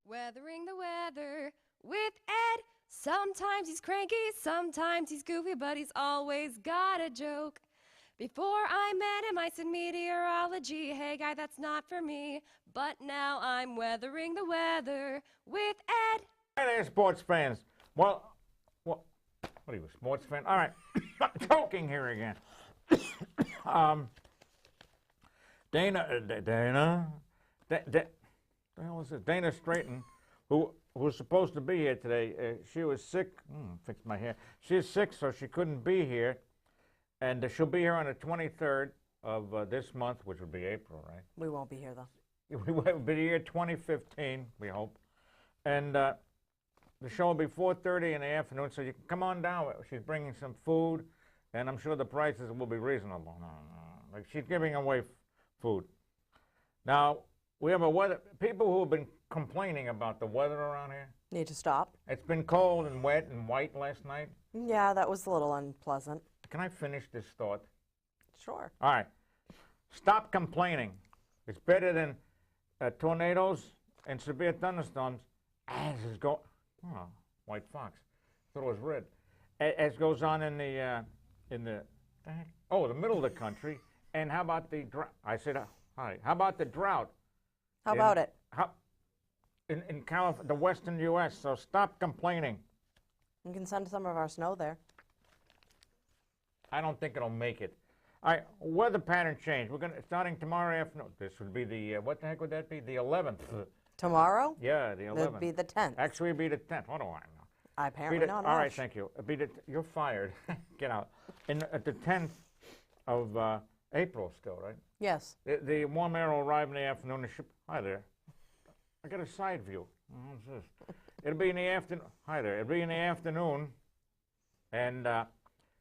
Weathering the weather with Ed. Sometimes he's cranky, sometimes he's goofy, but he's always got a joke. Before I met him, I said meteorology. Hey, guy, that's not for me. But now I'm weathering the weather with Ed. Hi there, sports fans. Well, what are you, a sports fan? All right, joking here again. Dana, the hell is it? Dana Strayton, who was supposed to be here today. She was sick. Fix my hair. She's sick, so she couldn't be here. And she'll be here on the 23rd of this month, which will be April, right? We won't be here, though. We will be here 2015, we hope. And the show will be 4:30 in the afternoon, so you can come on down. She's bringing some food, and I'm sure the prices will be reasonable. Like, she's giving away food. Now, we have a weather. People who have been complaining about the weather around here. Need to stop. It's been cold and wet and white last night. Yeah, that was a little unpleasant. Can I finish this thought? Sure. All right. Stop complaining. It's better than tornadoes and severe thunderstorms as is go. Oh, white fox. Thought it was red. As goes on in the the middle of the country. And how about the drought? I said, hi. How about the drought? How about it? In California, the western U.S., so stop complaining. You can send some of our snow there. I don't think it'll make it. All right, weather pattern change. We're starting tomorrow afternoon. This would be the, what the heck would that be? The 11th. Tomorrow? Yeah, the 11th. It'd be the 10th. Actually, it'd be the 10th. What do I know? Apparently not. All right, thank you. You're fired. Get out. At the 10th of April still, right? Yes. The warm air will arrive in the afternoon. Hi there. I got a side view. What's this? It'll be in the afternoon. Hi there. It'll be in the afternoon, and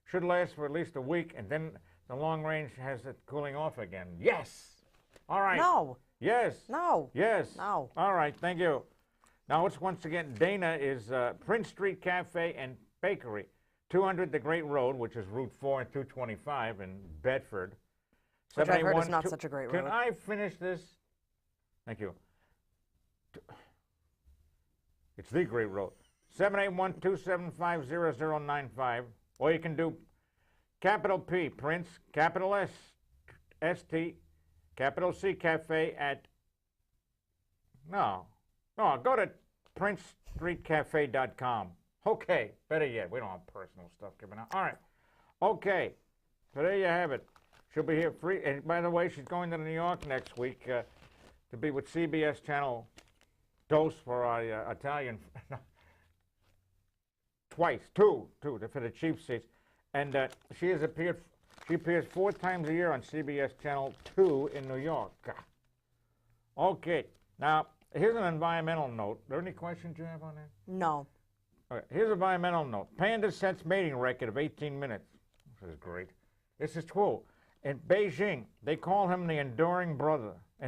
should last for at least a week, and then the long range has it cooling off again. Yes. All right. No. Yes. No. Yes. No. All right. Thank you. Now it's once again Dana is Prince Street Cafe and Bakery, 200 the Great Road, which is Route 4 and 225 in Bedford. Which I've heard is not such a great road. Can I finish this? Thank you. It's the Great Road. 781-275-0095. Or you can do capital P, Prince, capital S, ST, capital C, Cafe at, no, go to princestreetcafe.com. Okay, better yet, we don't have personal stuff given out. All right, okay, so there you have it. She'll be here free, and by the way, she's going to New York next week to be with CBS Channel Dose for our Italian, two for the cheap seats. And she appears 4 times a year on CBS Channel 2 in New York. Okay, now here's an environmental note. Are there any questions you have on that? No. Okay, here's an environmental note. Panda sets mating record of 18 minutes. This is great. This is true. In Beijing, they call him the enduring brother. Oh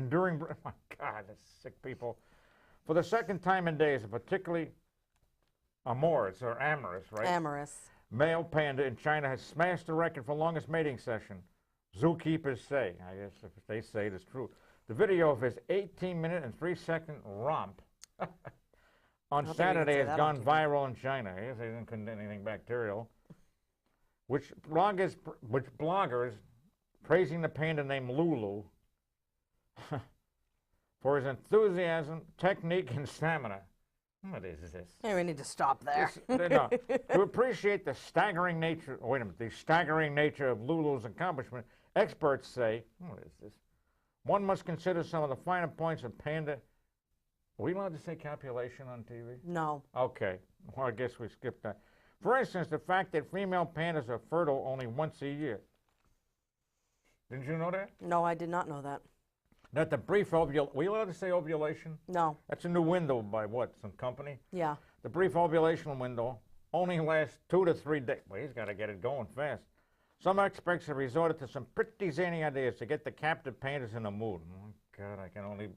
my God, that's sick people. For the second time in days, a particularly amorous, right? Amorous. Male panda in China has smashed the record for longest mating session. Zookeepers say, I guess if they say it is true. The video of his 18-minute and 3-second romp on Saturday has gone viral in China. I guess they didn't contain anything bacterial. Which bloggers praising the panda named Lulu for his enthusiasm, technique, and stamina. What is this? Hey, we need to stop there. No, to appreciate the staggering nature, the staggering nature of Lulu's accomplishment, experts say, what is this? One must consider some of the finer points of panda. Are we allowed to say copulation on TV? No. Okay. Well, I guess we skipped that. For instance, the fact that female pandas are fertile only once a year. Didn't you know that? No, I did not know that. That the brief ovulation, were you allowed to say ovulation? No. That's a new window by what, some company? Yeah. The brief ovulation window only lasts 2 to 3 days. Well, he's got to get it going fast. Some experts have resorted to some pretty zany ideas to get the captive pandas in the mood. Oh, God, I can only...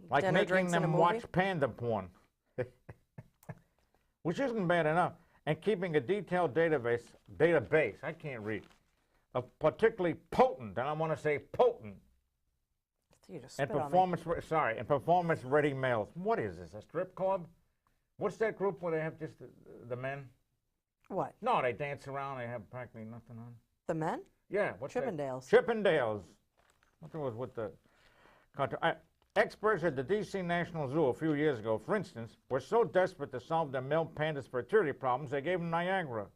Like Dinner, making them watch panda porn. Which isn't bad enough. And keeping a detailed database, I can't read, of particularly potent, and I want to say potent, You just And spit on me. and performance-ready males. What is this, a strip club? What's that group where they have just the men? What? No, they dance around, they have practically nothing on. The men? Yeah, what's that? Chippendales. Chippendales. What was with the... Experts at the D.C. National Zoo a few years ago, for instance, were so desperate to solve their male pandas' fertility problems, they gave them Niagara.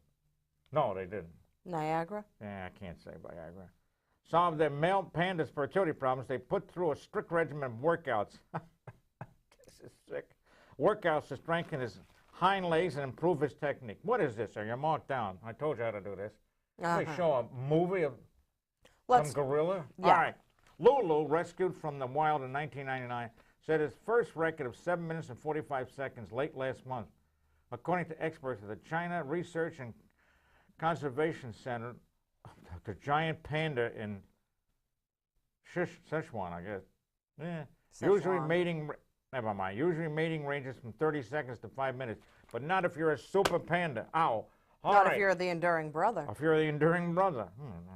No, they didn't. Niagara? Yeah, I can't say Viagra. Solve their male pandas' fertility problems, they put through a strict regimen of workouts. This is sick. Workouts to strengthen his hind legs and improve his technique. What is this, sir? You're marked down. I told you how to do this. They show a movie of some gorilla? Yeah. All right. Lulu, rescued from the wild in 1999, set his first record of 7 minutes and 45 seconds late last month. According to experts at the China Research and Conservation Center, the giant panda in Sichuan, I guess. Yeah. Usually mating ranges from 30 seconds to 5 minutes, but not if you're a super panda. Ow. Not if you're the enduring brother. If you're the enduring brother.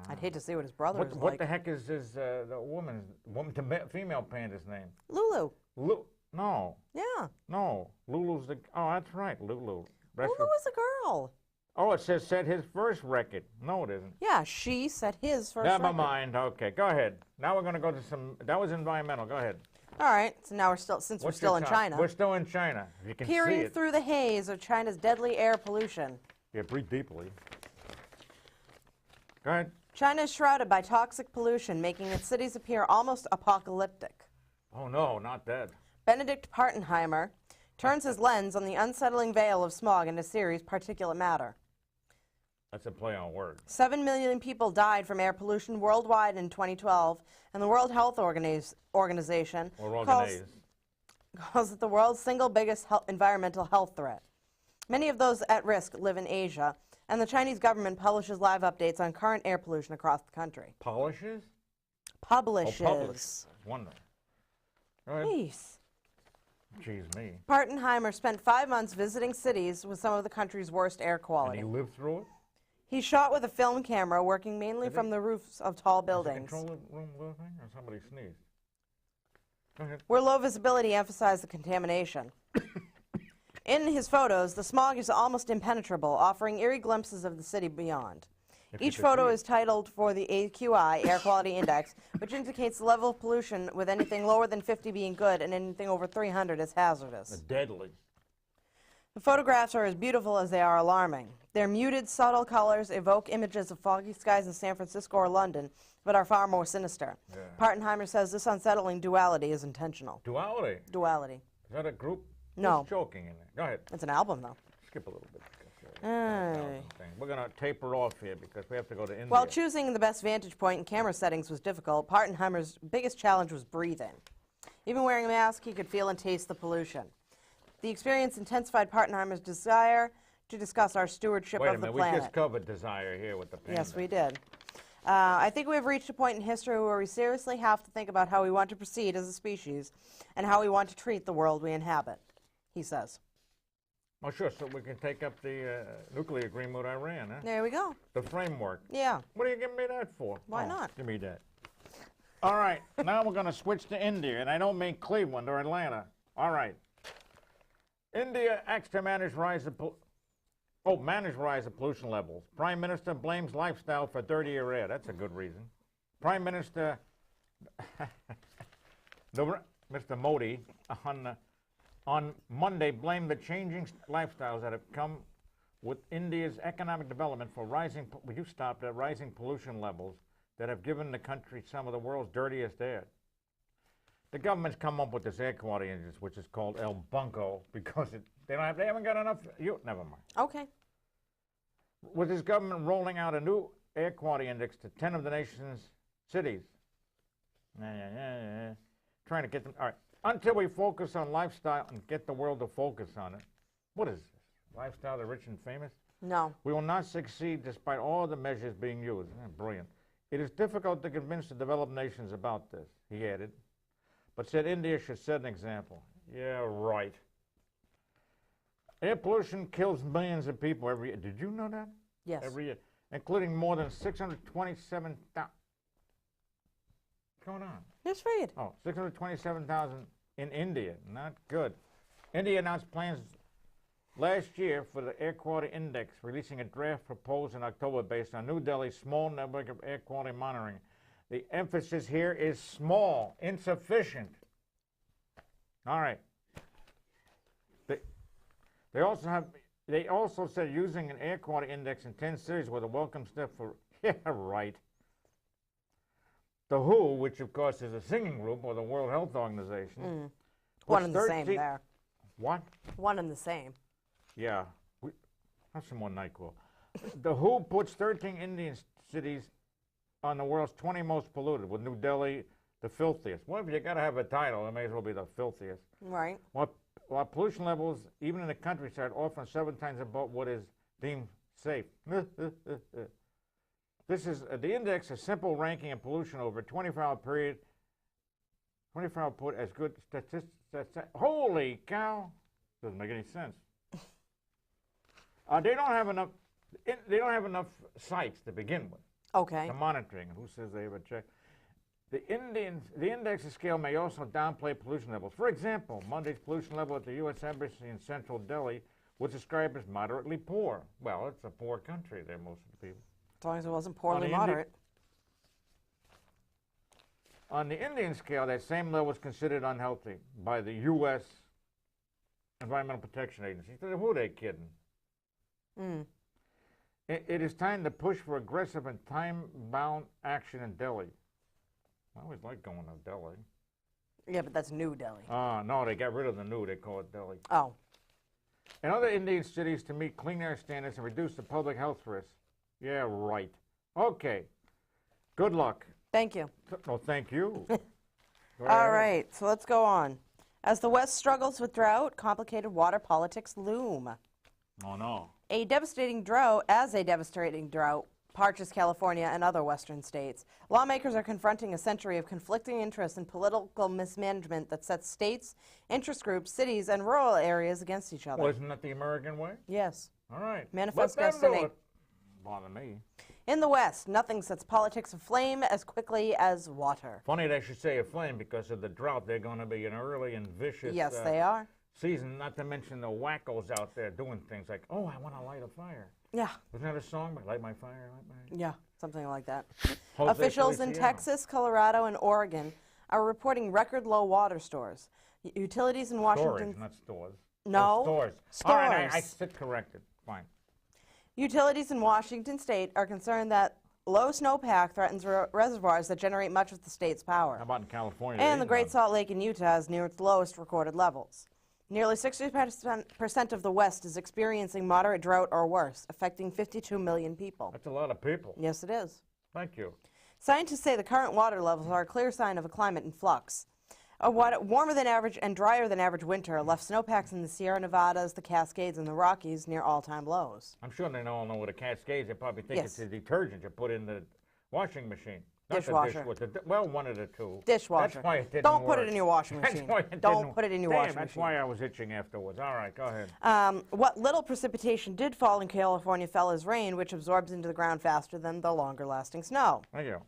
I'd hate to see what his brother is like. What the heck is the female panda's name? Lulu. No. Yeah. No. Lulu's the... Oh, that's right, Lulu. Lulu was a girl. Oh, it says set his first record. No, it isn't. Yeah, she set his first Never record. mind. Okay, go ahead. Now we're going to go to some... That was environmental. Go ahead. All right, so now we're still, since we're still in China. We're still in China. You can see Peering it. through the haze of China's deadly air pollution. Yeah, breathe deeply. Go ahead. China is shrouded by toxic pollution, making its cities appear almost apocalyptic. Oh, no, not that. Benedict Partenheimer turns his lens on the unsettling veil of smog in his series Particulate Matter. That's a play on words. 7 million people died from air pollution worldwide in 2012, and the World Health Organization calls it the world's single biggest environmental health threat. Many of those at risk live in Asia, and the Chinese government publishes live updates on current air pollution across the country. Polishes? Publishes. Oh, publishes. Wonder. Jeez. Jeez me. Partenheimer spent 5 months visiting cities with some of the country's worst air quality. And he lived through it? He shot with a film camera, working mainly from the roofs of tall buildings. Is the control room living, or somebody sneezed? Go ahead. Where low visibility emphasized the contamination. In his photos, the smog is almost impenetrable, offering eerie glimpses of the city beyond. Each photo is titled for the AQI, Air Quality Index, which indicates the level of pollution, with anything lower than 50 being good and anything over 300 as hazardous. Deadly. The photographs are as beautiful as they are alarming. Their muted, subtle colors evoke images of foggy skies in San Francisco or London, but are far more sinister. Yeah. Partenheimer says this unsettling duality is intentional. Duality? Duality. Is that a group? No. Who's joking in there? Go ahead. It's an album, though. Skip a little bit. We're going to taper off here because we have to go to India. While choosing the best vantage point and camera settings was difficult, Partenheimer's biggest challenge was breathing. Even wearing a mask, he could feel and taste the pollution. The experience intensified Partenheimer's desire to discuss our stewardship of the planet. Wait a minute, we just covered desire here with the panda. Yes, we did. I think we have reached a point in history where we seriously have to think about how we want to proceed as a species and how we want to treat the world we inhabit, he says. Oh, sure, so we can take up the nuclear agreement with Iran, huh? There we go. The framework. Yeah. What are you giving me that for? Why not? Give me that. All right, now we're going to switch to India, and I don't mean Cleveland or Atlanta. All right. India acts to manage rise of pollution levels. Prime Minister blames lifestyle for dirtier air. That's a good reason. Prime Minister Mr. Modi on Monday blamed the changing lifestyles that have come with India's economic development for rising pollution levels that have given the country some of the world's dirtiest air. The government's come up with this air quality index, which is called El Bunko, because they haven't got enough. Never mind. Okay. With this government rolling out a new air quality index to 10 of the nation's cities. Trying to get them. All right. Until we focus on lifestyle and get the world to focus on it. What is this? Lifestyle of the rich and famous? No. We will not succeed despite all the measures being used. Brilliant. It is difficult to convince the developed nations about this, he added, but said India should set an example. Yeah, right. Air pollution kills millions of people every year. Did you know that? Yes. Every year, including more than 627,000. What's going on? Just read. Oh, 627,000 in India. Not good. India announced plans last year for the Air Quality Index, releasing a draft proposed in October based on New Delhi's small network of air quality monitoring. The emphasis here is small, insufficient. All right. They also said using an air quality index in 10 cities was a welcome step for, yeah, right. The WHO, which of course is a singing group, or the World Health Organization. One and the same there. What? One and the same. Yeah. Have some more NyQuil. The WHO puts 13 Indian cities on the world's 20 most polluted, with New Delhi the filthiest. Well, if you got to have a title, it may as well be the filthiest. Right. While pollution levels, even in the countryside, often 7 times above what is deemed safe. This is the index, a simple ranking of pollution over a 24-hour period. 24-hour put as good statistics. Holy cow! Doesn't make any sense. They don't have enough. They don't have enough sites to begin with. Okay. The monitoring. Who says they ever check? The index scale may also downplay pollution levels. For example, Monday's pollution level at the U.S. Embassy in central Delhi was described as moderately poor. Well, it's a poor country there, most of the people. As long as it wasn't poorly moderate. On the Indian scale, that same level was considered unhealthy by the U.S. Environmental Protection Agency. Who are they kidding? It is time to push for aggressive and time-bound action in Delhi. I always like going to Delhi. Yeah, but that's New Delhi. No, they got rid of the new. They call it Delhi. Oh. And other Indian cities to meet clean air standards and reduce the public health risks. Yeah, right. Okay. Good luck. Thank you. Oh, thank you. All right, so let's go on. As the West struggles with drought, complicated water politics loom. Oh, no. A devastating drought parches California and other western states. Lawmakers are confronting a century of conflicting interests and political mismanagement that sets states, interest groups, cities, and rural areas against each other. Well, isn't that the American way? Yes. All right. Manifest Let them do destiny. it. Bother me. In the West, nothing sets politics aflame as quickly as water. Funny they should say aflame because of the drought. They're going to be an early and vicious Yes, they are. season, not to mention the wackos out there doing things like, oh, I want to light a fire. Yeah. Isn't that a song? Light my fire, light my... Yeah, something like that. Jose Officials in Feliciano. Texas, Colorado, and Oregon are reporting record low water stores. Utilities in Washington... Storage, not stores. No. Oh, stores. Stores. All right, I sit corrected. Fine. Utilities in Washington state are concerned that low snowpack threatens reservoirs that generate much of the state's power. How about in California? And the Great Salt Lake in Utah is near its lowest recorded levels. Nearly 60% of the West is experiencing moderate drought or worse, affecting 52 million people. That's a lot of people. Yes, it is. Thank you. Scientists say the current water levels are a clear sign of a climate in flux. A warmer than average and drier than average winter left snowpacks in the Sierra Nevadas, the Cascades, and the Rockies near all-time lows. I'm sure they all know what a Cascades. They probably think Yes. it's a detergent you put in the washing machine. Not Dishwasher. The dishwasher. Well, one of the two. Dishwasher. That's why it didn't Don't put work. it in your washing That's machine. why it Don't didn't- put it in your Damn, washing that's machine. why I was itching afterwards. All right, go ahead. What little precipitation did fall in California fell as rain, which absorbs into the ground faster than the longer-lasting snow. Thank you.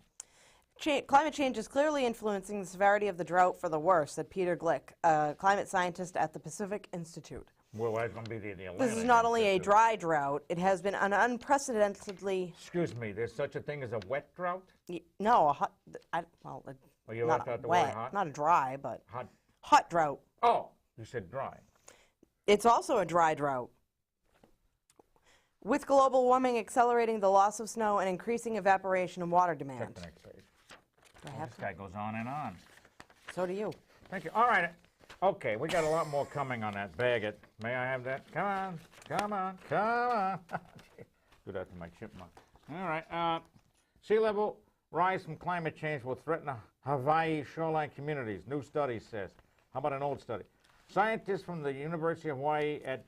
Climate change is clearly influencing the severity of the drought for the worse, said Peter Glick, a climate scientist at the Pacific Institute. Well, that's going to be the Atlantic. This is not only a Institute. dry drought, it has been an unprecedentedly... Excuse me, there's such a thing as a wet drought? No, a hot... Well, you not left a out the wet, word hot? not a dry, but Hot. hot drought. Oh, you said dry. It's also a dry drought. With global warming accelerating the loss of snow and increasing evaporation and water Check demand. the next page. Do I have This to? guy goes on and on. So do you. Thank you. All right. Okay, we got a lot more coming on that. Bag it. May I have that? Come on. Come on. Come on. Do that to my chipmunk. All right. Sea level rise from climate change will threaten Hawaii shoreline communities, new study says. How about an old study? Scientists from the University of Hawaii at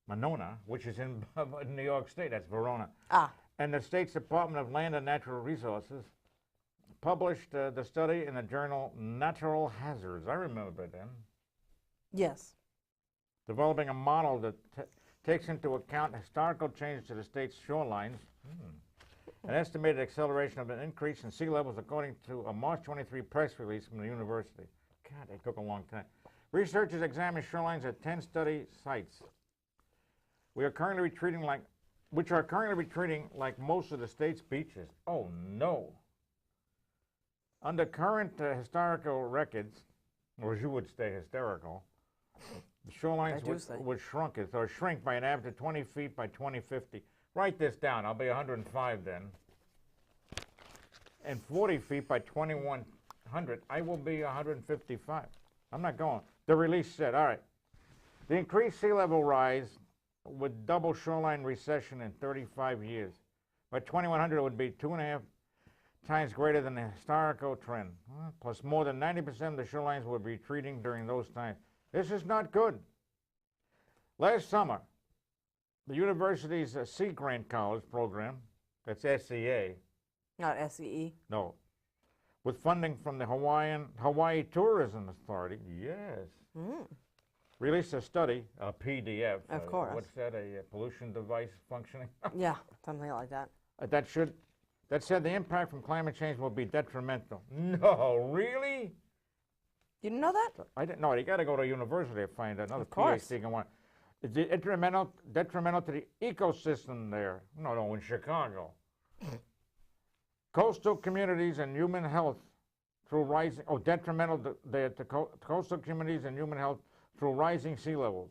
Monona, which is in New York State, that's Verona, and the state's Department of Land and Natural Resources published the study in the journal Natural Hazards. I remember them. Yes. Developing a model that takes into account historical changes to the state's shorelines an estimated acceleration of an increase in sea levels according to a March 23 press release from the university. God, they took a long time. Researchers examined shorelines at 10 study sites. Which are currently retreating like most of the state's beaches. Oh no. Under current historical records, or as you would say, hysterical, the shorelines would shrink by an average of 20 feet by 2050. Write this down. I'll be 105 then. And 40 feet by 2100. I will be 155. I'm not going. The release said, all right, the increased sea level rise would double shoreline recession in 35 years. By 2100, it would be 2.5 times greater than the historical trend. Plus, more than 90% of the shorelines would be retreating during those times. This is not good. Last summer, the university's Sea Grant College program, that's SEA. Not SEE. No. With funding from the Hawaii Tourism Authority, yes, released a study, a PDF. Of course. What's that, a pollution device functioning? Yeah, something like that. That said the impact from climate change will be detrimental. No, really? You didn't know that? I didn't know. You got to go to university to find another course. PhD can want. It's detrimental to the ecosystem there. No, in Chicago. Coastal communities and human health through rising. Detrimental to coastal communities and human health through rising sea levels.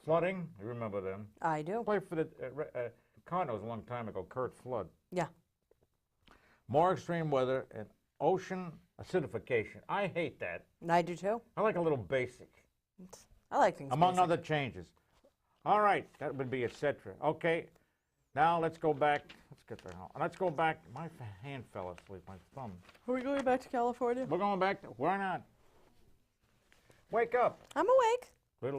Flooding, you remember them? I do. Played for the Cardinals a long time ago. Kurt Flood. Yeah. More extreme weather and ocean acidification. I hate that. I do too. I like a little basic. I like things Among basic. other changes. All right, that would be etc. Okay, now let's go back. Let's go back. My hand fell asleep, my thumb. Are we going back to California? We're going back. Why not? Wake up. I'm awake.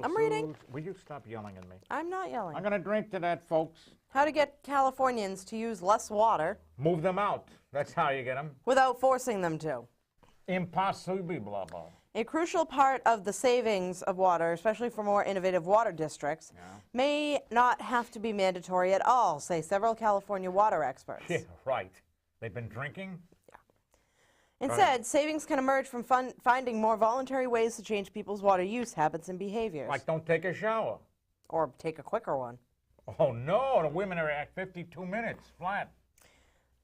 I'm reading. Will you stop yelling at me? I'm not yelling. I'm going to drink to that, folks. How to get Californians to use less water Move them out. That's how you get them. without forcing them to. Impossible, blah, blah. A crucial part of the savings of water, especially for more innovative water districts, may not have to be mandatory at all, say several California water experts. Yeah, right. They've been drinking? Instead, savings can emerge from finding more voluntary ways to change people's water use habits and behaviors. Like don't take a shower. Or take a quicker one. Oh, no. The women are at 52 minutes flat.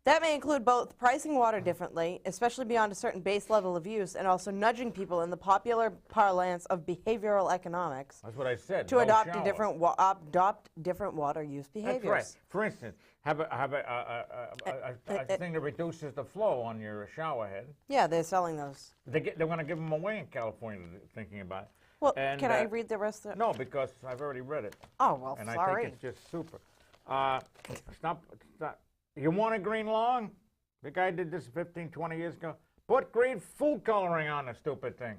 That may include both pricing water differently, especially beyond a certain base level of use, and also nudging people in the popular parlance of behavioral economics That's what I said. to no adopt shower. adopt different water use behaviors. That's right. For instance, have a thing that reduces the flow on your shower head. Yeah, they're selling those. They're going to give them away in California, thinking about it. Well, And, can I read the rest of it? No, because I've already read it. Oh, well, And sorry. I think it's just super. Stop. You want a green lawn? The guy did this 15, 20 years ago. Put green food coloring on the stupid thing.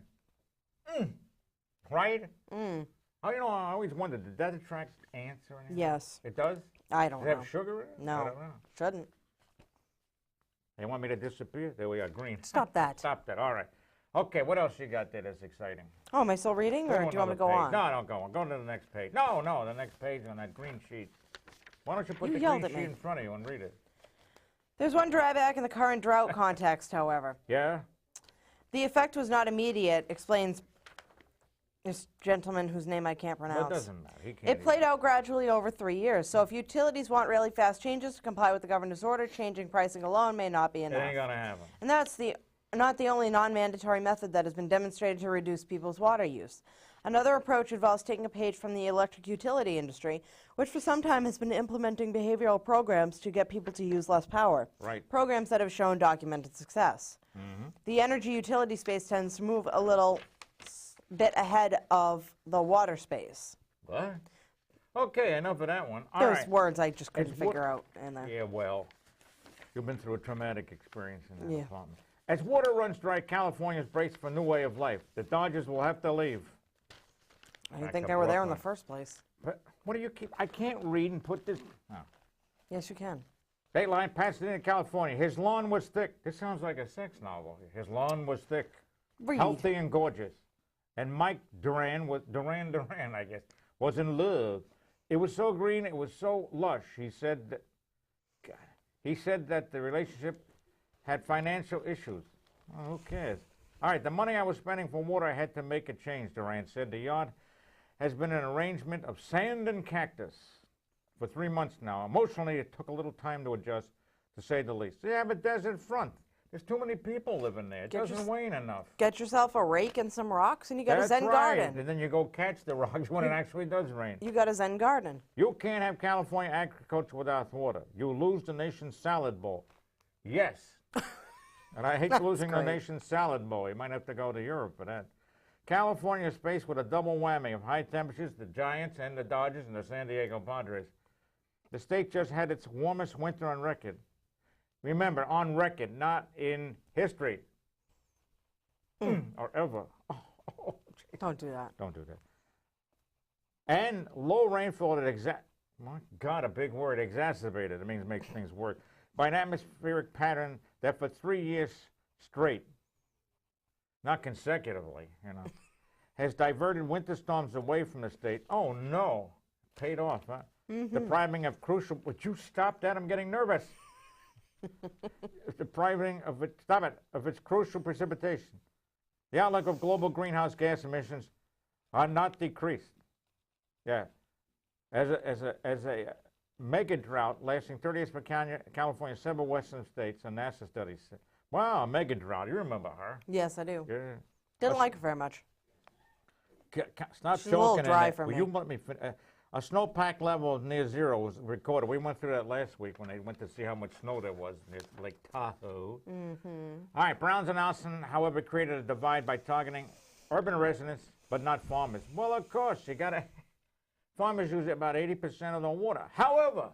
Right? Mm. Oh, you know, I always wondered, did that attract ants or anything? Yes. It does? I don't Does it know. have sugar in it? No. I don't know. Shouldn't. They want me to disappear? There we are, green. Stop that. Stop that. All right. Okay, what else you got there that's exciting? Oh, am I still reading, or do you want me to go on? No, don't go on. Go to the next page. No, the next page on that green sheet. Why don't you put You the yelled green at me. sheet in front of you and read it? There's one drawback in the current drought context, however. Yeah? The effect was not immediate, explains this gentleman whose name I can't pronounce. That doesn't matter. He can't It played out gradually over 3 years. So if utilities want really fast changes to comply with the governor's order, changing pricing alone may not be It enough. ain't going to happen. And that's not the only non-mandatory method that has been demonstrated to reduce people's water use. Another approach involves taking a page from the electric utility industry, which for some time has been implementing behavioral programs to get people to use less power. Right. Programs that have shown documented success. The energy utility space tends to move a little bit ahead of the water space. What? Okay, enough of that one. All Those right. words I just couldn't It's what- figure out in there. Yeah, well, you've been through a traumatic experience in that Yeah. department. As water runs dry, California's braced for a new way of life. The Dodgers will have to leave. I didn't Back think to they were there in the Brooklyn. first place. But what do you keep? I can't read and put this. Oh. Yes, you can. Dateline, Pasadena, California. His lawn was thick. This sounds like a sex novel. His lawn was thick, Read. healthy, and gorgeous. And Mike Duran, I guess, was in love. It was so green, it was so lush. He said, that, God, He said that the relationship had financial issues. Oh, who cares? All right, the money I was spending for water, I had to make a change, Durant said. The yard has been an arrangement of sand and cactus for 3 months now. Emotionally, it took a little time to adjust, to say the least. You have a desert front. There's too many people living there. It doesn't rain enough. Get yourself a rake and some rocks, and you got a Zen right. garden. And then you go catch the rocks when it actually does rain. You got a Zen garden. You can't have California agriculture without water. You lose the nation's salad bowl. Yes. And I hate losing the nation's salad bowl. You might have to go to Europe for that. California is faced with a double whammy of high temperatures, the Giants and the Dodgers and the San Diego Padres. The state just had its warmest winter on record. Remember, on record, not in history. Or ever. Don't do that. Don't do that. And low rainfall that my God, a big word, exacerbated. It means makes things worse. By an atmospheric pattern that for 3 years straight, not consecutively, has diverted winter storms away from the state. Oh no, paid off, huh? Depriving of crucial. Would you stop that? I'm getting nervous. Depriving of it. Stop it. Of its crucial precipitation. The outlook of global greenhouse gas emissions are not decreased. Yeah, as a mega drought lasting 30 years for California, several western states, a NASA study said. Wow, a mega drought. You remember her? Yes, I do. Yeah. Didn't like her very much. Stop She's a little joking. dry for me. Will you let me finish? A snowpack level near zero was recorded. We went through that last week when they went to see how much snow there was near Lake Tahoe. All right, Browns and Allison, however, created a divide by targeting urban residents, but not farmers. Well, of course, you got to. Farmers use about 80% of the water. However,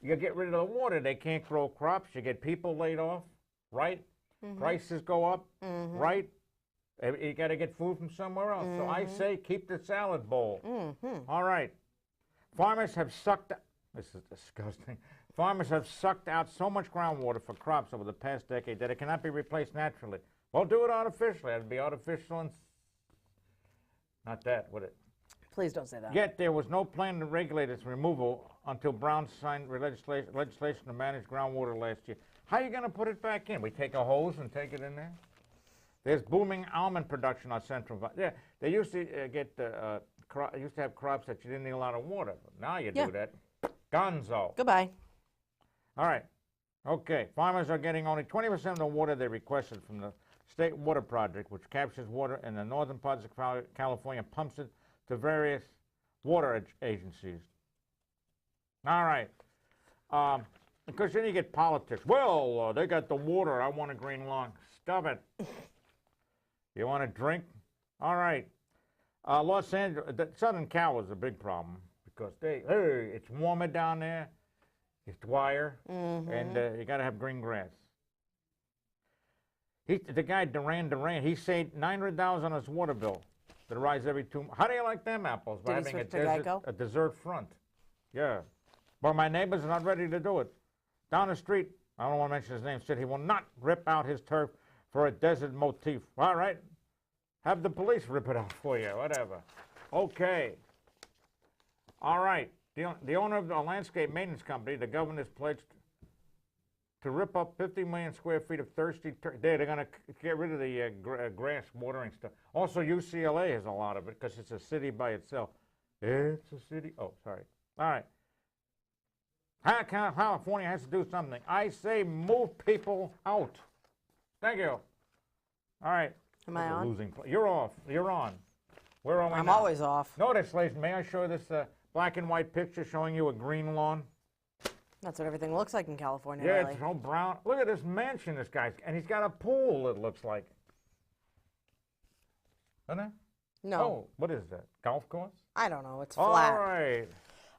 you get rid of the water, they can't grow crops. You get people laid off, right? Prices go up, right? You got to get food from somewhere else. So I say keep the salad bowl. All right. Farmers have sucked, this is disgusting. Farmers have sucked out so much groundwater for crops over the past decade that it cannot be replaced naturally. Well, do it artificially. It'd be artificial and not that, would it? Please don't say that. Yet there was no plan to regulate its removal until Brown signed legislation to manage groundwater last year. How are you going to put it back in? We take a hose and take it in there? There's booming almond production on Central Valley. Yeah, they used to used to have crops that you didn't need a lot of water. Now you do that. Gonzo. Goodbye. All right. Okay. Farmers are getting only 20% of the water they requested from the State Water Project, which captures water in the northern parts of California and pumps it to various water agencies. All right. Because then you get politics. Well, they got the water. I want a green lawn. Stop it. You want a drink? All right. Los Angeles, Southern Cal is a big problem because it's warmer down there. It's drier, and you got to have green grass. The guy Duran, he saved $900 on his water bill that rises every 2 months. How do you like them apples? By having a dessert front. Yeah. But my neighbors are not ready to do it. Down the street, I don't want to mention his name, said he will not rip out his turf for a desert motif. All right. Have the police rip it out for you, whatever. Okay. All right. The owner of the landscape maintenance company, the governor's pledged to rip up 50 million square feet of thirsty they're going to get rid of the grass watering stuff. Also, UCLA has a lot of it because it's a city by itself. It's a city. Oh, sorry. All right. California has to do something. I say move people out. Thank you. All right. Am I on? You're off. You're on. Where are we now? I'm always off. Notice, ladies, may I show this black and white picture showing you a green lawn? That's what everything looks like in California, yeah, really. It's all brown. Look at this mansion this guy's, and he's got a pool, it looks like. Isn't it? No. Oh, what is that? Golf course? I don't know. It's flat. All right.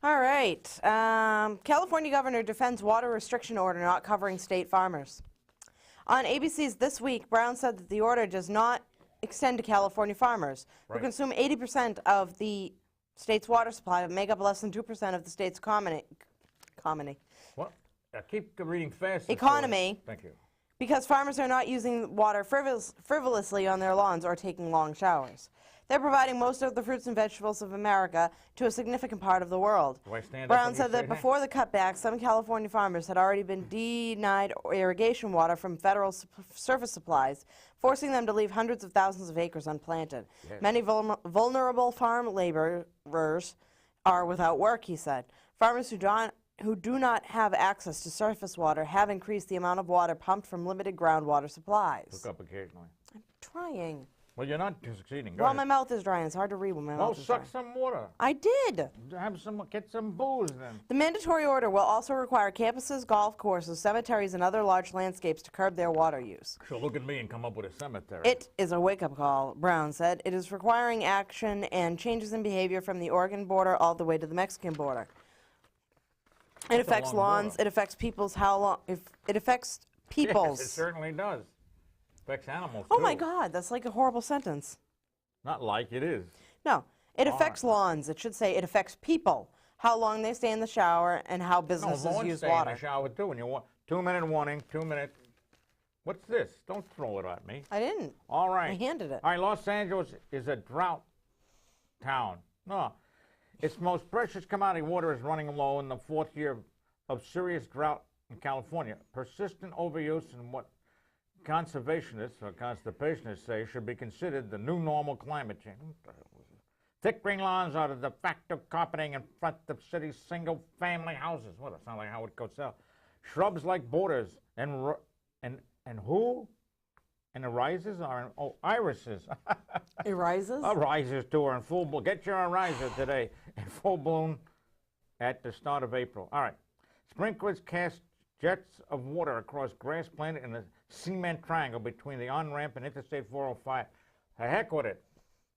All right. California governor defends water restriction order not covering state farmers. On ABC's This Week, Brown said that the order does not extend to California farmers, who consume 80% of the state's water supply but make up less than 2% of the state's economy. What? I keep reading fast. Economy. Thank you. Because farmers are not using water frivolously on their lawns or taking long showers. They're providing most of the fruits and vegetables of America to a significant part of the world. Do I stand up Brown when you said say that before the cutback, some California farmers had already been denied irrigation water from federal surface supplies, forcing them to leave hundreds of thousands of acres unplanted. Yes. Many vulnerable farm laborers are without work, he said. Farmers who do not have access to surface water have increased the amount of water pumped from limited groundwater supplies. Hook up occasionally. I'm trying. Well, you're not succeeding. Go Well, ahead. my mouth is dry and it's hard to read when my Well, mouth is dry. suck some water. I did. Get some booze then. The mandatory order will also require campuses, golf courses, cemeteries, and other large landscapes to curb their water use. So look at me and come up with a cemetery. It is a wake-up call, Brown said. It is requiring action and changes in behavior from the Oregon border all the way to the Mexican border. It affects long lawns. border. It affects people's it affects people's. Yes, it certainly does. Affects animals Oh too. my God, that's like a horrible sentence. Not like it is. No, it All affects lawns. It should say it affects people. How long they stay in the shower and how No, businesses lawns use stay water. in the shower too. When you want 2-minute warning, 2 minutes. What's this? Don't throw it at me. I didn't. All right. I handed it. All right, Los Angeles is a drought town. No, its most precious commodity, water, is running low in the 4th year of serious drought in California. Persistent overuse and what conservationists or constipationists say should be considered the new normal climate change. What the hell was it? Thick green lawns are the de facto carpeting in front of cities' single-family houses. Well, that sounds like Howard Cosell. Shrubs like borders and who? And irises are irises. Irises? Irises too are in full bloom. Get your iriser today in full bloom at the start of April. All right. Sprinklers cast jets of water across grass planted in a cement triangle between the on-ramp and Interstate 405. The heck with it.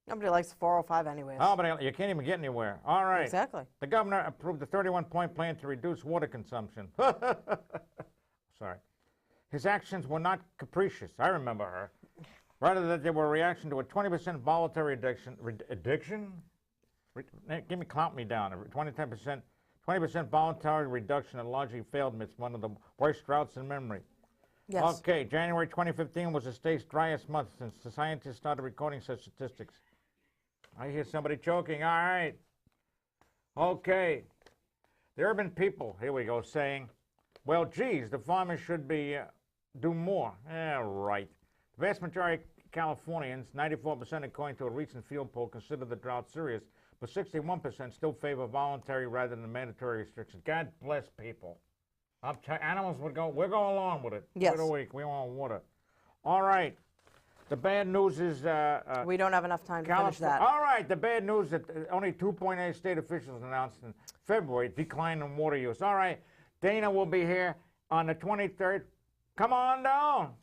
Nobody likes the 405 anyways. Oh, but you can't even get anywhere. All right. Exactly. The governor approved a 31-point plan to reduce water consumption. Sorry. His actions were not capricious. I remember her. Rather, that they were a reaction to a 20% voluntary addiction? Give me, count me down. 20% voluntary reduction that largely failed amidst one of the worst droughts in memory. Yes. Okay, January 2015 was the state's driest month since the scientists started recording such statistics. I hear somebody choking. All right. Okay. There have been people, here we go, saying, well, geez, the farmers should be do more. Yeah, right. The vast majority of Californians, 94% according to a recent field poll, consider the drought serious, but 61% still favor voluntary rather than mandatory restrictions. God bless people. Animals would go, we'll go along with it. Yes. For the week, we want water. All right. The bad news is... we don't have enough time to finish that. All right, the bad news that only 2.8 state officials announced in February decline in water use. All right, Dana will be here on the 23rd. Come on down.